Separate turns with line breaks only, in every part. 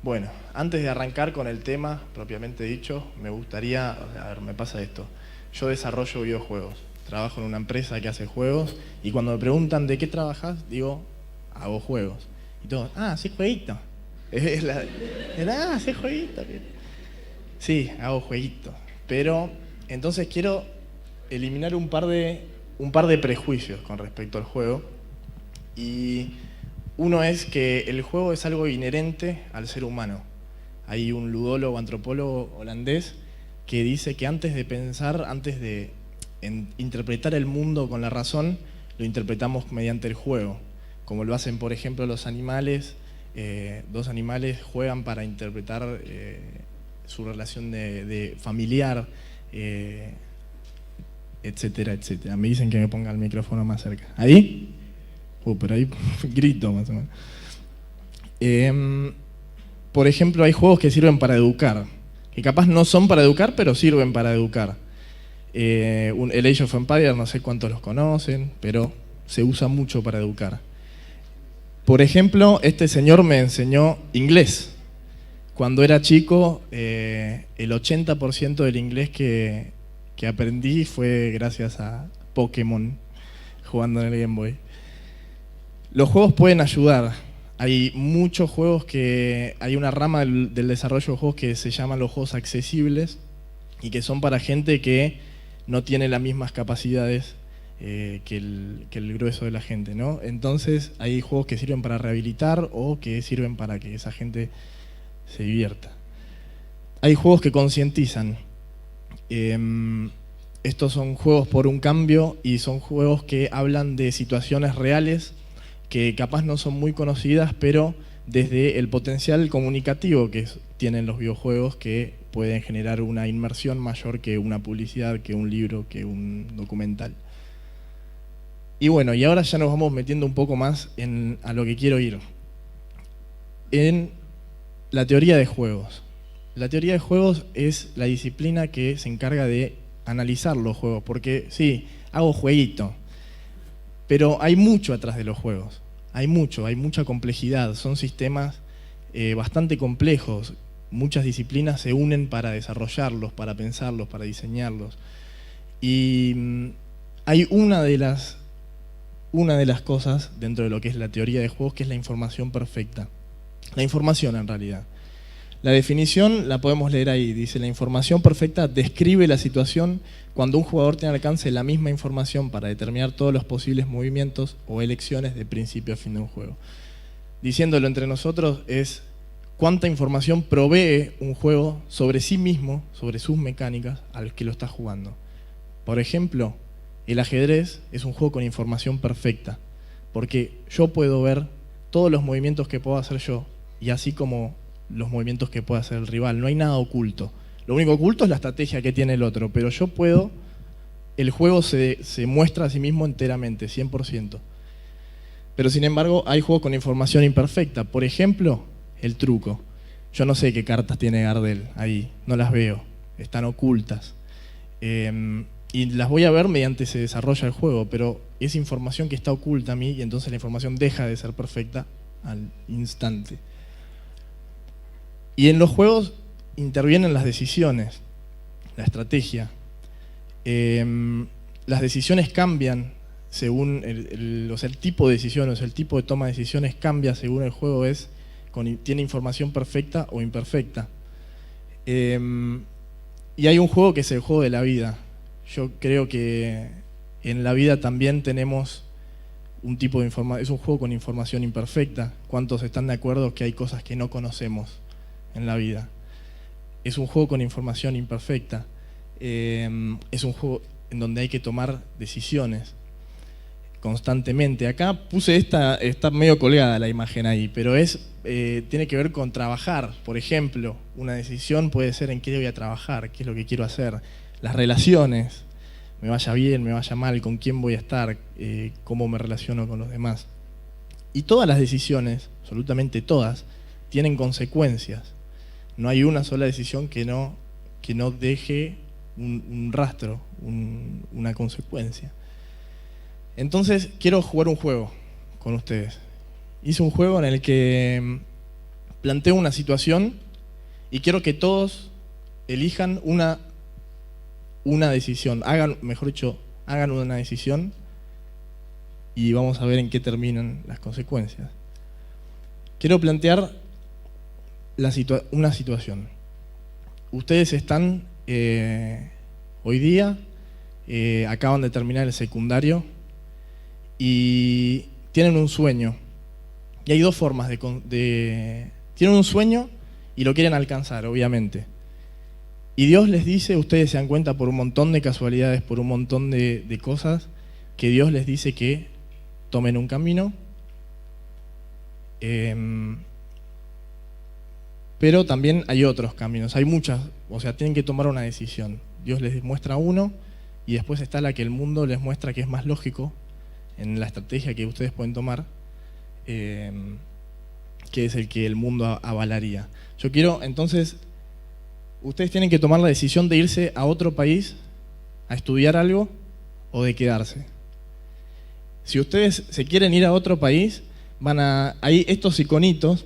Bueno, antes de arrancar con el tema propiamente dicho, me gustaría, me pasa esto. Yo desarrollo videojuegos, trabajo en una empresa que hace juegos y cuando me preguntan de qué trabajas, digo, hago juegos. Y todos, sí, jueguito. Sí, jueguito. Sí, hago jueguitos. Pero entonces quiero eliminar un par de prejuicios con respecto al juego. Y uno es que el juego es algo inherente al ser humano. Hay un ludólogo, antropólogo holandés que dice que antes de pensar, antes de interpretar el mundo con la razón, lo interpretamos mediante el juego. Como lo hacen, por ejemplo, los animales. Dos animales juegan para interpretar su relación de familiar, etcétera, etcétera. Me dicen que me ponga el micrófono más cerca. ¿Ahí? Pero ahí grito más o menos. Por ejemplo, hay juegos que sirven para educar, que capaz no son para educar, pero sirven para educar. El Age of Empires, no sé cuántos los conocen, pero se usa mucho para educar. Por ejemplo, este señor me enseñó inglés. Cuando era chico, el 80% del inglés que aprendí fue gracias a Pokémon, jugando en el Game Boy. Los juegos pueden ayudar. Hay muchos juegos hay una rama del desarrollo de juegos que se llaman los juegos accesibles y que son para gente que no tiene las mismas capacidades que el grueso de la gente, ¿no? Entonces hay juegos que sirven para rehabilitar o que sirven para que esa gente se divierta. Hay juegos que concientizan. Estos son juegos por un cambio y son juegos que hablan de situaciones reales que capaz no son muy conocidas, pero desde el potencial comunicativo que tienen los videojuegos, que pueden generar una inmersión mayor que una publicidad, que un libro, que un documental. Y bueno, y ahora ya nos vamos metiendo un poco más a lo que quiero ir. En la teoría de juegos. La teoría de juegos es la disciplina que se encarga de analizar los juegos, porque sí, hago jueguito, pero hay mucho atrás de los juegos. Hay mucha complejidad, son sistemas bastante complejos. Muchas disciplinas se unen para desarrollarlos, para pensarlos, para diseñarlos. Y hay una de las cosas dentro de lo que es la teoría de juegos, que es la información perfecta. La información, en realidad. La definición la podemos leer ahí. Dice: la información perfecta describe la situación cuando un jugador tiene al alcance la misma información para determinar todos los posibles movimientos o elecciones de principio a fin de un juego. Diciéndolo entre nosotros, es cuánta información provee un juego sobre sí mismo, sobre sus mecánicas, al que lo está jugando. Por ejemplo, el ajedrez es un juego con información perfecta, porque yo puedo ver todos los movimientos que puedo hacer yo, y así como los movimientos que puede hacer el rival. No hay nada oculto. Lo único oculto es la estrategia que tiene el otro, pero yo puedo... El juego se muestra a sí mismo enteramente, 100%. Pero sin embargo, hay juegos con información imperfecta. Por ejemplo, el truco. Yo no sé qué cartas tiene Gardel ahí, no las veo, están ocultas. Y las voy a ver mediante se desarrolla el juego, pero es información que está oculta a mí y entonces la información deja de ser perfecta al instante. Y en los juegos intervienen las decisiones, la estrategia. Las decisiones cambian según el tipo de decisiones, el tipo de toma de decisiones cambia según el juego tiene información perfecta o imperfecta. Y hay un juego que es el juego de la vida. Yo creo que en la vida también tenemos un tipo de información, es un juego con información imperfecta. ¿Cuántos están de acuerdo que hay cosas que no conocemos en la vida? Es un juego con información imperfecta. Es un juego en donde hay que tomar decisiones constantemente. Acá puse está medio colgada la imagen ahí, pero tiene que ver con trabajar. Por ejemplo, una decisión puede ser en qué voy a trabajar, qué es lo que quiero hacer. Las relaciones, me vaya bien, me vaya mal, con quién voy a estar, cómo me relaciono con los demás. Y todas las decisiones, absolutamente todas, tienen consecuencias. No hay una sola decisión que no deje un rastro, una consecuencia. Entonces, quiero jugar un juego con ustedes. Hice un juego en el que planteo una situación y quiero que todos elijan una decisión, mejor dicho, hagan una decisión y vamos a ver en qué terminan las consecuencias. Quiero plantear una situación. Ustedes están hoy día, acaban de terminar el secundario y tienen un sueño. Y hay dos formas tienen un sueño y lo quieren alcanzar, obviamente. Y Dios les dice, ustedes se dan cuenta por un montón de casualidades, por un montón de cosas, que Dios les dice que tomen un camino, pero también hay otros caminos, hay muchas, o sea, tienen que tomar una decisión. Dios les muestra uno y después está la que el mundo les muestra que es más lógico en la estrategia que ustedes pueden tomar, que es el que el mundo avalaría. Yo quiero, entonces, ustedes tienen que tomar la decisión de irse a otro país a estudiar algo o de quedarse. Si ustedes se quieren ir a otro país, ahí estos iconitos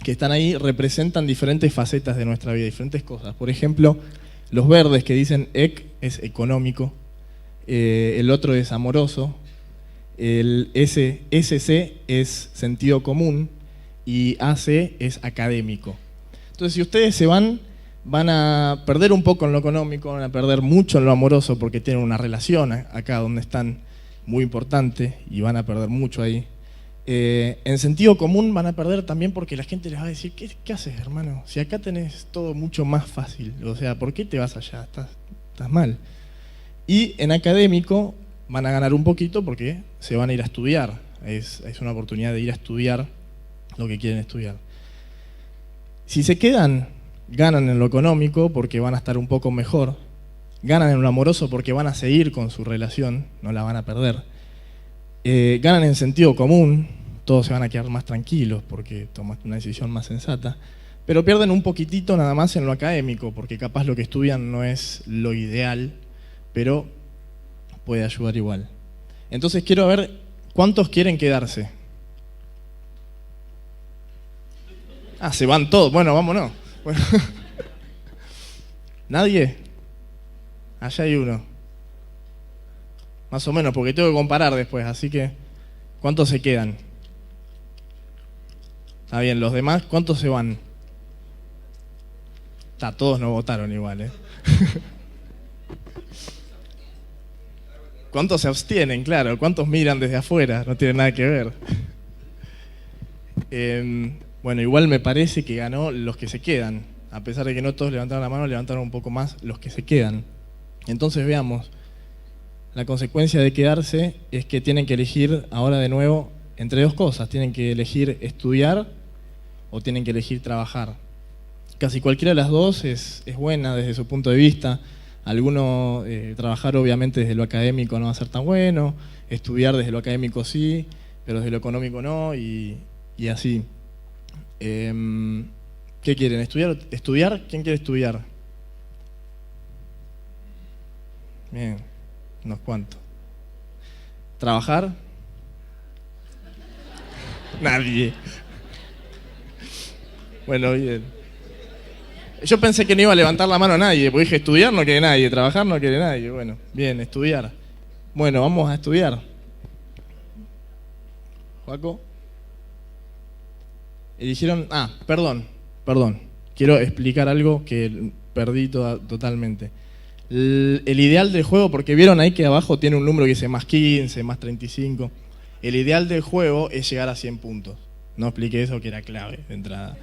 que están ahí representan diferentes facetas de nuestra vida, diferentes cosas. Por ejemplo, los verdes que dicen EC es económico, el otro es amoroso, el SC es sentido común y AC es académico. Entonces, si ustedes se van a perder un poco en lo económico, van a perder mucho en lo amoroso porque tienen una relación acá donde están muy importante y van a perder mucho ahí. En sentido común van a perder también porque la gente les va a decir, ¿qué haces, hermano? Si acá tenés todo mucho más fácil, o sea, ¿por qué te vas allá? Estás mal. Y en académico van a ganar un poquito porque se van a ir a estudiar. Es una oportunidad de ir a estudiar lo que quieren estudiar. Si se quedan, ganan en lo económico porque van a estar un poco mejor. Ganan en lo amoroso porque van a seguir con su relación, no la van a perder. Ganan en sentido común, todos se van a quedar más tranquilos porque tomaste una decisión más sensata, pero pierden un poquitito nada más en lo académico, porque capaz lo que estudian no es lo ideal, pero puede ayudar igual. Entonces quiero ver cuántos quieren quedarse. Se van todos, bueno, vámonos. Bueno. ¿Nadie? Allá hay uno. Más o menos, porque tengo que comparar después, así que ¿cuántos se quedan? Está bien, los demás, ¿cuántos se van? Todos no votaron igual, ¿eh? ¿Cuántos se abstienen? Claro, ¿cuántos miran desde afuera? No tiene nada que ver. Bueno, igual me parece que ganó los que se quedan. A pesar de que no todos levantaron la mano, levantaron un poco más los que se quedan. Entonces veamos, la consecuencia de quedarse es que tienen que elegir ahora de nuevo entre dos cosas. Tienen que elegir estudiar o tienen que elegir trabajar. Casi cualquiera de las dos es buena desde su punto de vista. Trabajar obviamente desde lo académico no va a ser tan bueno, estudiar desde lo académico sí, pero desde lo económico no, y así. ¿Qué quieren? ¿Estudiar? ¿Quién quiere estudiar? Bien, unos cuantos. ¿Trabajar? Nadie. Bueno, bien. Yo pensé que no iba a levantar la mano a nadie, porque dije, estudiar no quiere nadie, trabajar no quiere nadie. Bueno, bien, estudiar. Bueno, vamos a estudiar. ¿Joaco? Eligieron... perdón. Quiero explicar algo que perdí totalmente. El ideal del juego, porque vieron ahí que abajo tiene un número que dice más 15, más 35. El ideal del juego es llegar a 100 puntos. No expliqué eso, que era clave de entrada.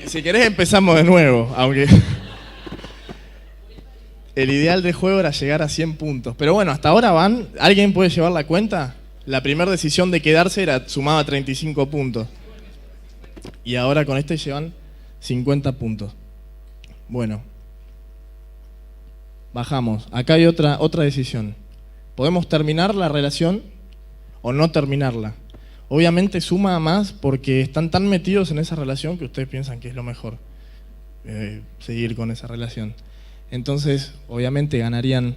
Si querés empezamos de nuevo, aunque... El ideal del juego era llegar a 100 puntos. Pero bueno, hasta ahora van... ¿Alguien puede llevar la cuenta? La primera decisión de quedarse sumaba 35 puntos. Y ahora con este llevan 50 puntos. Bueno. Bajamos. Acá hay otra decisión. Podemos terminar la relación o no terminarla. Obviamente suma más porque están tan metidos en esa relación que ustedes piensan que es lo mejor seguir con esa relación. Entonces, obviamente ganarían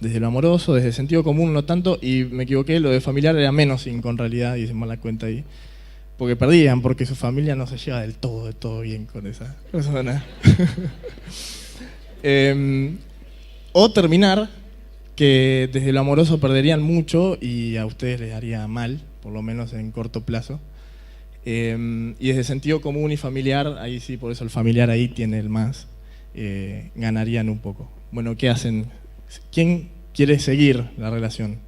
desde lo amoroso, desde el sentido común no tanto, y me equivoqué, lo de familiar era menos 5 en realidad, hice mala cuenta ahí. Porque perdían, porque su familia no se lleva del todo bien con esa persona. O terminar, que desde lo amoroso perderían mucho y a ustedes les haría mal, por lo menos en corto plazo. Y desde sentido común y familiar, ahí sí, por eso el familiar ahí tiene el más, ganarían un poco. Bueno, ¿qué hacen? ¿Quién quiere seguir la relación?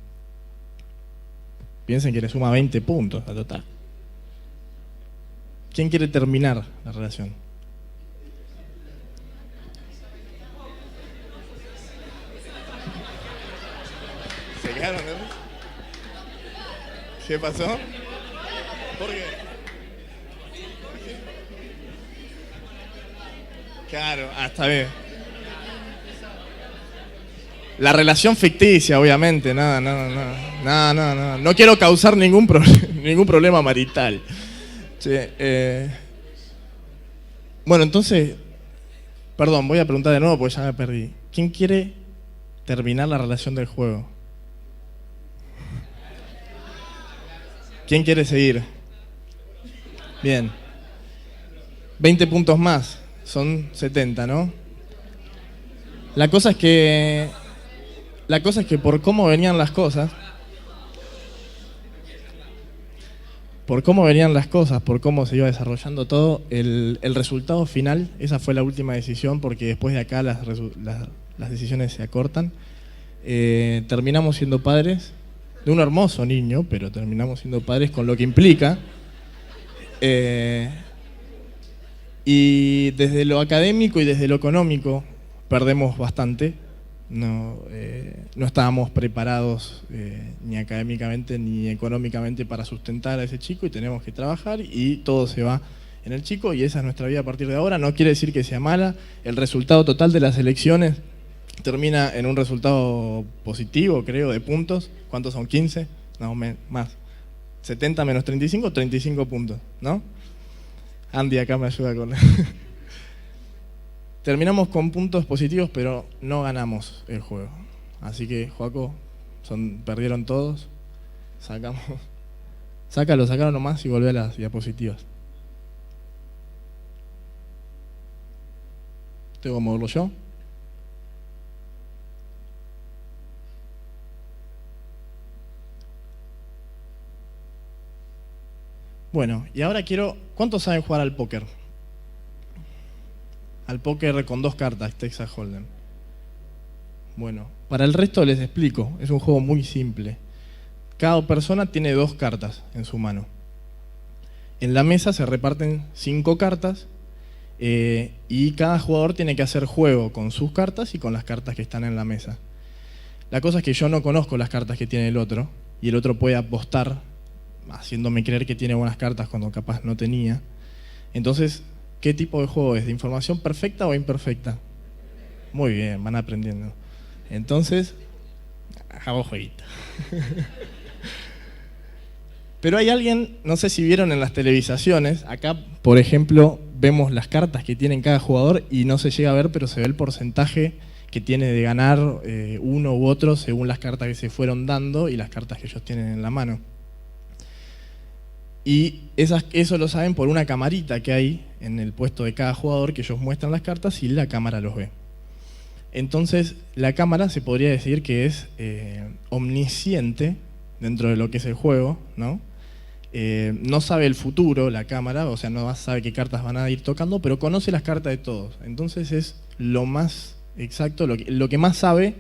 Piensen que le suma 20 puntos a total. ¿Quién quiere terminar la relación? ¿Se quedaron? ¿Qué pasó? ¿Por qué? Claro, está bien. La relación ficticia, obviamente, no. No quiero causar ningún problema marital. Sí, bueno, entonces, perdón, voy a preguntar de nuevo porque ya me perdí. ¿Quién quiere terminar la relación del juego? ¿Quién quiere seguir? Bien. 20 puntos más, son 70, ¿no? La cosa es que por cómo venían las cosas, por cómo se iba desarrollando todo, el resultado final, esa fue la última decisión, porque después de acá las decisiones se acortan. Terminamos siendo padres de un hermoso niño, pero terminamos siendo padres con lo que implica. Y desde lo académico y desde lo económico perdemos bastante. No estábamos preparados ni académicamente ni económicamente para sustentar a ese chico y tenemos que trabajar y todo se va en el chico y esa es nuestra vida a partir de ahora. No quiere decir que sea mala, el resultado total de las elecciones termina en un resultado positivo, creo, de puntos. ¿Cuántos son? ¿15? No, más. 70 menos 35, 35 puntos, ¿no? Andy acá me ayuda con... Terminamos con puntos positivos, pero no ganamos el juego. Así que, Joaco, perdieron todos. Sácalo nomás y volvé a las diapositivas. ¿Tengo que moverlo yo? Bueno, y ahora ¿cuántos saben jugar al póker? Al póker con 2 cartas, Texas Hold'em. Bueno, para el resto les explico, es un juego muy simple. Cada persona tiene 2 cartas en su mano. En la mesa se reparten 5 cartas y cada jugador tiene que hacer juego con sus cartas y con las cartas que están en la mesa. La cosa es que yo no conozco las cartas que tiene el otro y el otro puede apostar haciéndome creer que tiene buenas cartas cuando capaz no tenía. Entonces, ¿qué tipo de juego es? ¿De información perfecta o imperfecta? Muy bien, van aprendiendo. Entonces, hago jueguito. Pero hay alguien, no sé si vieron en las televisaciones, acá, por ejemplo, vemos las cartas que tiene cada jugador y no se llega a ver, pero se ve el porcentaje que tiene de ganar uno u otro según las cartas que se fueron dando y las cartas que ellos tienen en la mano. Y eso lo saben por una camarita que hay en el puesto de cada jugador, que ellos muestran las cartas y la cámara los ve. Entonces, la cámara se podría decir que es omnisciente dentro de lo que es el juego, ¿no? No sabe el futuro la cámara, o sea, no sabe qué cartas van a ir tocando, pero conoce las cartas de todos. Entonces es lo más exacto, lo que más sabe,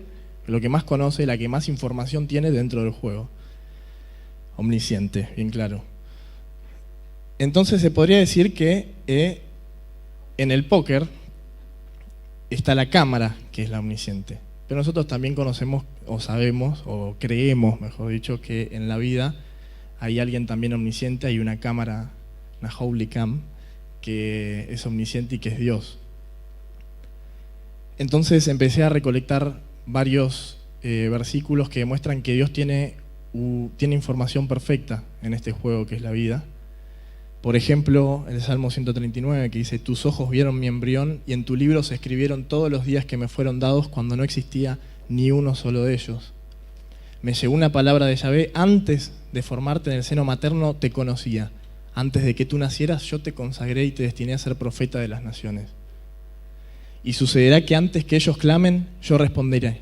lo que más conoce, la que más información tiene dentro del juego. Omnisciente, bien claro. Entonces se podría decir que en el póker está la cámara, que es la omnisciente. Pero nosotros también conocemos, o sabemos, o creemos, mejor dicho, que en la vida hay alguien también omnisciente, hay una cámara, una Holy Cam, que es omnisciente y que es Dios. Entonces empecé a recolectar varios versículos que demuestran que Dios tiene información perfecta en este juego que es la vida. Por ejemplo, el Salmo 139 que dice: tus ojos vieron mi embrión y en tu libro se escribieron todos los días que me fueron dados cuando no existía ni uno solo de ellos. Me llegó una palabra de Yahvé: antes de formarte en el seno materno te conocía. Antes de que tú nacieras yo te consagré y te destiné a ser profeta de las naciones. Y sucederá que antes que ellos clamen, yo responderé.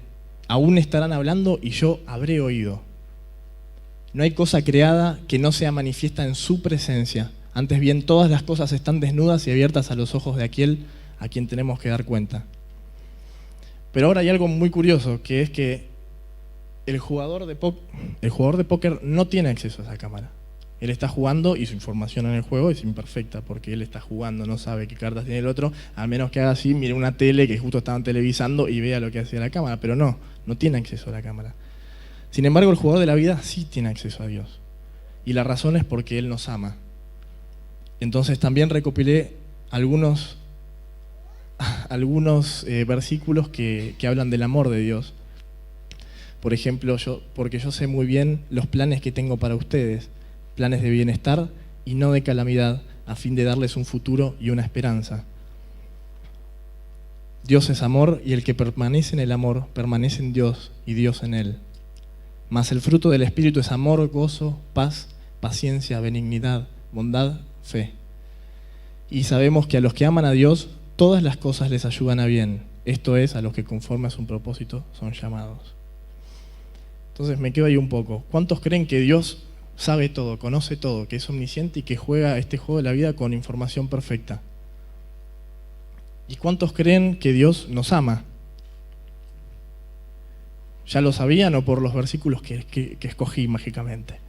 Aún estarán hablando y yo habré oído. No hay cosa creada que no sea manifiesta en su presencia. Antes bien, todas las cosas están desnudas y abiertas a los ojos de aquel a quien tenemos que dar cuenta. Pero ahora hay algo muy curioso, que es que el jugador de póker no tiene acceso a esa cámara. Él está jugando y su información en el juego es imperfecta porque él está jugando, no sabe qué cartas tiene el otro, a menos que haga así, mire una tele que justo estaban televisando y vea lo que hacía la cámara, pero no tiene acceso a la cámara. Sin embargo, el jugador de la vida sí tiene acceso a Dios. Y la razón es porque Él nos ama. Entonces también recopilé algunos versículos que hablan del amor de Dios. Por ejemplo, porque yo sé muy bien los planes que tengo para ustedes, planes de bienestar y no de calamidad, a fin de darles un futuro y una esperanza. Dios es amor, y el que permanece en el amor permanece en Dios y Dios en él. Mas el fruto del Espíritu es amor, gozo, paz, paciencia, benignidad, bondad, fe. Y sabemos que a los que aman a Dios, todas las cosas les ayudan a bien. Esto es, a los que conforme a su propósito son llamados. Entonces me quedo ahí un poco. ¿Cuántos creen que Dios sabe todo, conoce todo, que es omnisciente y que juega este juego de la vida con información perfecta? ¿Y cuántos creen que Dios nos ama? ¿Ya lo sabían o por los versículos que escogí mágicamente?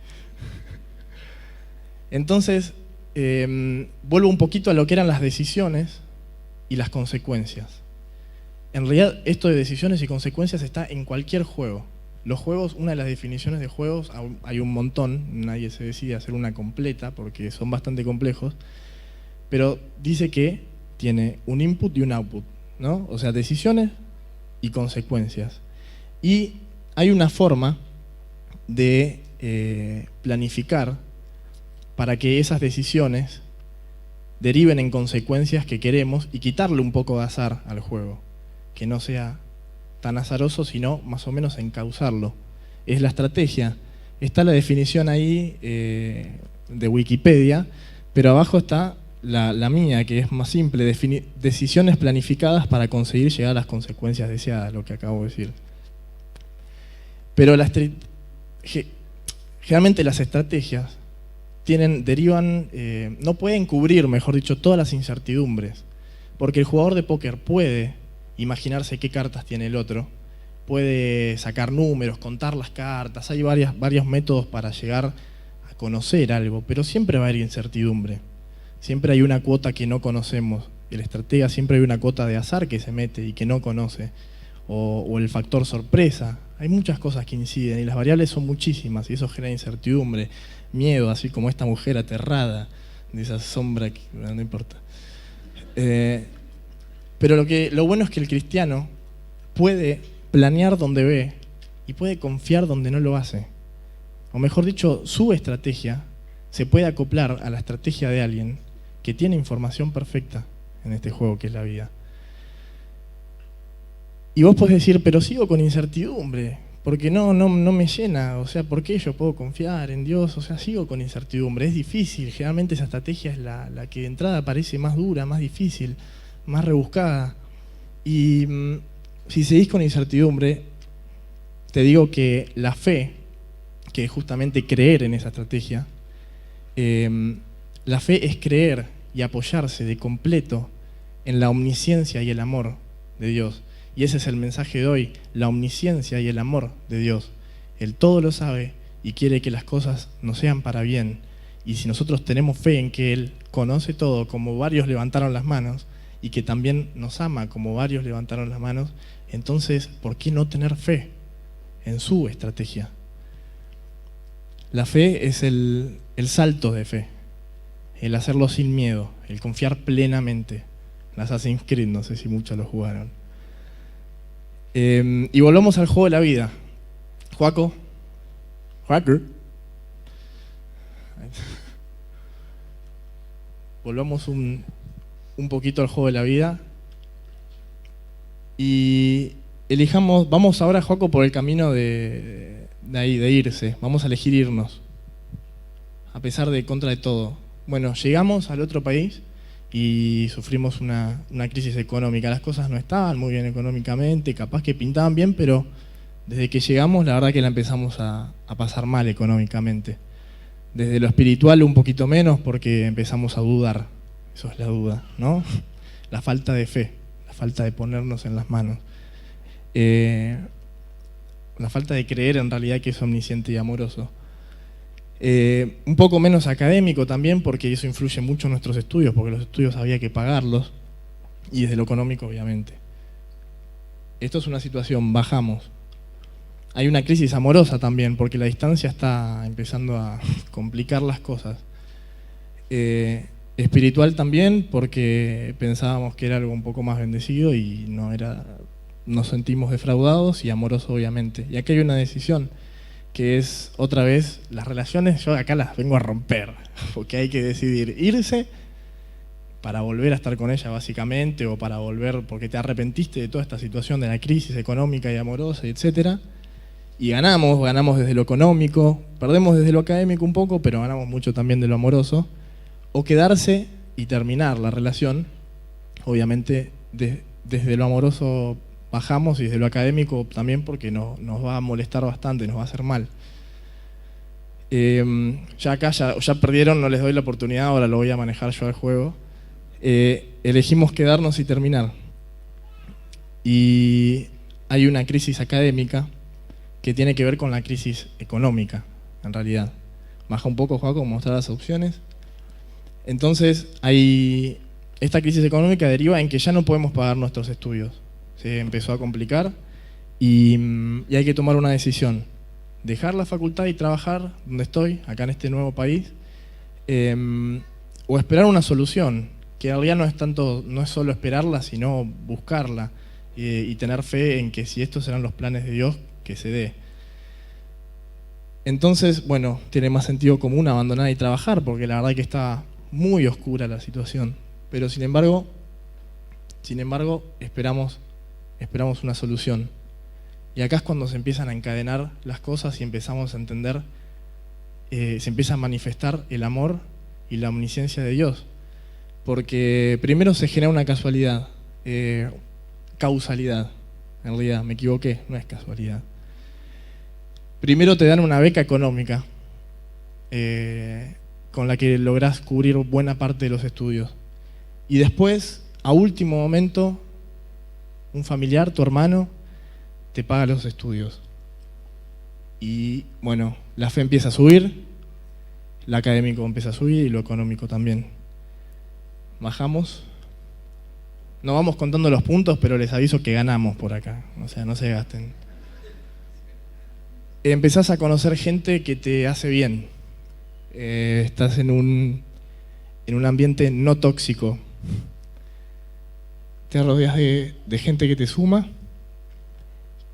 Entonces, vuelvo un poquito a lo que eran las decisiones y las consecuencias. En realidad, esto de decisiones y consecuencias está en cualquier juego. Los juegos, una de las definiciones de juegos, hay un montón, nadie se decide a hacer una completa porque son bastante complejos, pero dice que tiene un input y un output, ¿no? O sea, decisiones y consecuencias. Y hay una forma de planificar para que esas decisiones deriven en consecuencias que queremos y quitarle un poco de azar al juego, que no sea tan azaroso, sino más o menos encauzarlo. Es la estrategia. Está la definición ahí de Wikipedia, pero abajo está la mía, que es más simple: decisiones planificadas para conseguir llegar a las consecuencias deseadas, lo que acabo de decir. Pero generalmente las estrategias no pueden cubrir, mejor dicho, todas las incertidumbres, porque el jugador de póker puede imaginarse qué cartas tiene el otro, puede sacar números, contar las cartas, hay varios métodos para llegar a conocer algo, pero siempre va a haber incertidumbre, siempre hay una cuota que no conocemos, el estratega siempre hay una cuota de azar que se mete y que no conoce, o el factor sorpresa. Hay muchas cosas que inciden y las variables son muchísimas y eso genera incertidumbre, miedo, así como esta mujer aterrada de esa sombra que no importa. Pero lo bueno es que el cristiano puede planear donde ve y puede confiar donde no lo hace. O mejor dicho, su estrategia se puede acoplar a la estrategia de alguien que tiene información perfecta en este juego que es la vida. Y vos podés decir, pero sigo con incertidumbre, porque no me llena, o sea, ¿por qué yo puedo confiar en Dios? O sea, sigo con incertidumbre, es difícil, generalmente esa estrategia es la que de entrada parece más dura, más difícil, más rebuscada. Y si seguís con incertidumbre, te digo que la fe, que es justamente creer en esa estrategia, la fe es creer y apoyarse de completo en la omnisciencia y el amor de Dios. Y ese es el mensaje de hoy, la omnisciencia y el amor de Dios. Él todo lo sabe y quiere que las cosas nos sean para bien. Y si nosotros tenemos fe en que Él conoce todo, como varios levantaron las manos, y que también nos ama, como varios levantaron las manos, entonces, ¿por qué no tener fe en su estrategia? La fe es el salto de fe, el hacerlo sin miedo, el confiar plenamente. Las Assassin's Creed, no sé si muchos lo jugaron. Y volvamos al juego de la vida. Joaco. Volvamos un poquito al juego de la vida. Y elijamos, vamos ahora, Joaco, por el camino de irse. Vamos a elegir irnos, a pesar de contra de todo. Bueno, llegamos al otro país y sufrimos una crisis económica. Las cosas no estaban muy bien económicamente, capaz que pintaban bien, pero desde que llegamos, la verdad que la empezamos a pasar mal económicamente. Desde lo espiritual un poquito menos, porque empezamos a dudar. Eso es la duda, ¿no? La falta de fe, la falta de ponernos en las manos. La falta de creer en realidad que es omnisciente y amoroso. Un poco menos académico también, porque eso influye mucho en nuestros estudios, porque los estudios había que pagarlos, y desde lo económico, obviamente. Esto es una situación, bajamos. Hay una crisis amorosa también, porque la distancia está empezando a complicar las cosas. Espiritual también, porque pensábamos que era algo un poco más bendecido y no era, nos sentimos defraudados, y amoroso obviamente. Y aquí hay una decisión, que es otra vez, las relaciones yo acá las vengo a romper, porque hay que decidir irse para volver a estar con ella básicamente, o para volver porque te arrepentiste de toda esta situación de la crisis económica y amorosa, etcétera. Y ganamos desde lo económico, perdemos desde lo académico un poco, pero ganamos mucho también de lo amoroso. O quedarse y terminar la relación, obviamente desde lo amoroso bajamos, y desde lo académico también, porque nos va a molestar bastante, nos va a hacer mal. Ya acá ya perdieron, no les doy la oportunidad, ahora lo voy a manejar yo al juego. Elegimos quedarnos y terminar. Y hay una crisis académica que tiene que ver con la crisis económica, en realidad. Baja un poco, Joaco, mostrar las opciones. Entonces, esta crisis económica deriva en que ya no podemos pagar nuestros estudios. Se empezó a complicar y hay que tomar una decisión. Dejar la facultad y trabajar donde estoy, acá en este nuevo país, o esperar una solución, que en realidad no es solo esperarla, sino buscarla y tener fe en que si estos serán los planes de Dios, que se dé. Entonces, bueno, tiene más sentido común abandonar y trabajar, porque la verdad que está muy oscura la situación. Pero sin embargo, esperamos una solución. Y acá es cuando se empiezan a encadenar las cosas y empezamos a entender, se empieza a manifestar el amor y la omnisciencia de Dios. Porque primero se genera una casualidad, causalidad. En realidad, me equivoqué, no es casualidad. Primero te dan una beca económica con la que lográs cubrir buena parte de los estudios. Y después, a último momento, un familiar, tu hermano, te paga los estudios. Y bueno, la fe empieza a subir, lo académico empieza a subir y lo económico también. Bajamos. No vamos contando los puntos, pero les aviso que ganamos por acá. O sea, no se gasten. Empezás a conocer gente que te hace bien. Estás en un ambiente no tóxico. Te rodeas de gente que te suma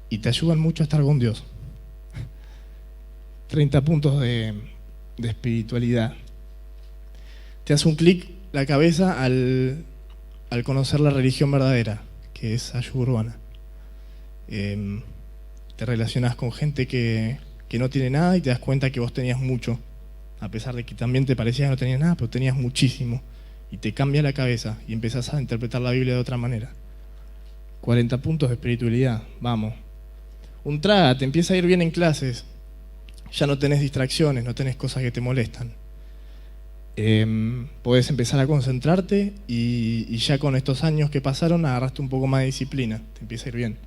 y te ayudan mucho a estar con Dios. 30 puntos de espiritualidad. Te hace un clic la cabeza al conocer la religión verdadera, que es ayurveda. Te relacionas con gente que no tiene nada y te das cuenta que vos tenías mucho, a pesar de que también te parecía que no tenías nada, pero tenías muchísimo. Y te cambia la cabeza y empezás a interpretar la Biblia de otra manera. 40 puntos de espiritualidad, vamos. Un traga, te empieza a ir bien en clases, ya no tenés distracciones, no tenés cosas que te molestan. Podés empezar a concentrarte y ya con estos años que pasaron agarraste un poco más de disciplina, te empieza a ir bien.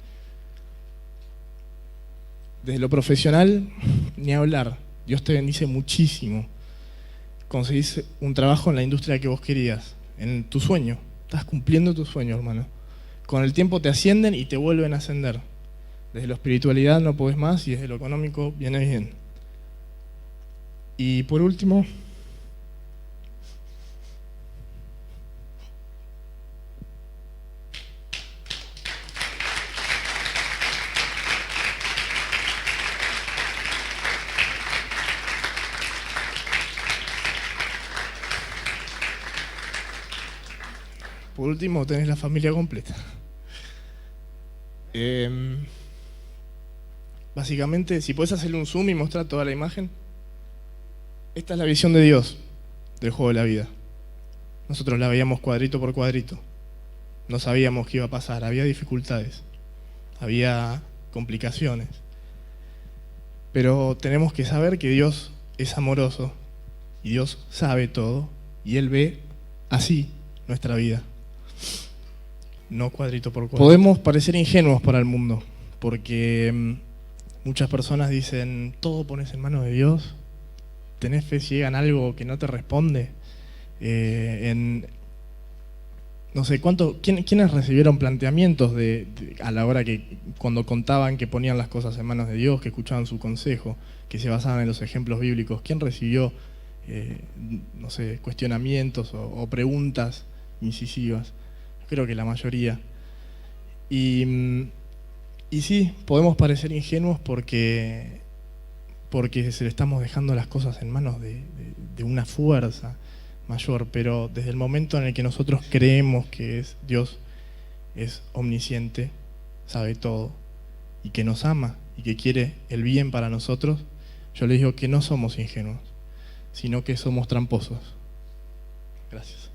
Desde lo profesional, ni hablar, Dios te bendice muchísimo. Conseguís un trabajo en la industria que vos querías, en tu sueño, estás cumpliendo tu sueño, hermano. Con el tiempo te ascienden y te vuelven a ascender. Desde la espiritualidad no podés más y desde lo económico viene bien. Y por último, tenés la familia completa. Básicamente, si puedes hacerle un zoom y mostrar toda la imagen, esta es la visión de Dios del juego de la vida. Nosotros la veíamos cuadrito por cuadrito. No sabíamos qué iba a pasar, había dificultades, había complicaciones. Pero tenemos que saber que Dios es amoroso y Dios sabe todo y Él ve así nuestra vida, no cuadrito por cuadrito. Podemos parecer ingenuos para el mundo, porque muchas personas dicen, todo pones en manos de Dios, tenés fe ciega en algo que no te responde. No sé, ¿quiénes recibieron planteamientos a la hora que cuando contaban que ponían las cosas en manos de Dios, que escuchaban su consejo, que se basaban en los ejemplos bíblicos? ¿Quién recibió, no sé, cuestionamientos o preguntas incisivas? Creo que la mayoría. Y sí, podemos parecer ingenuos porque se le estamos dejando las cosas en manos de una fuerza mayor, pero desde el momento en el que nosotros creemos que Dios es omnisciente, sabe todo, y que nos ama y que quiere el bien para nosotros, yo les digo que no somos ingenuos, sino que somos tramposos. Gracias.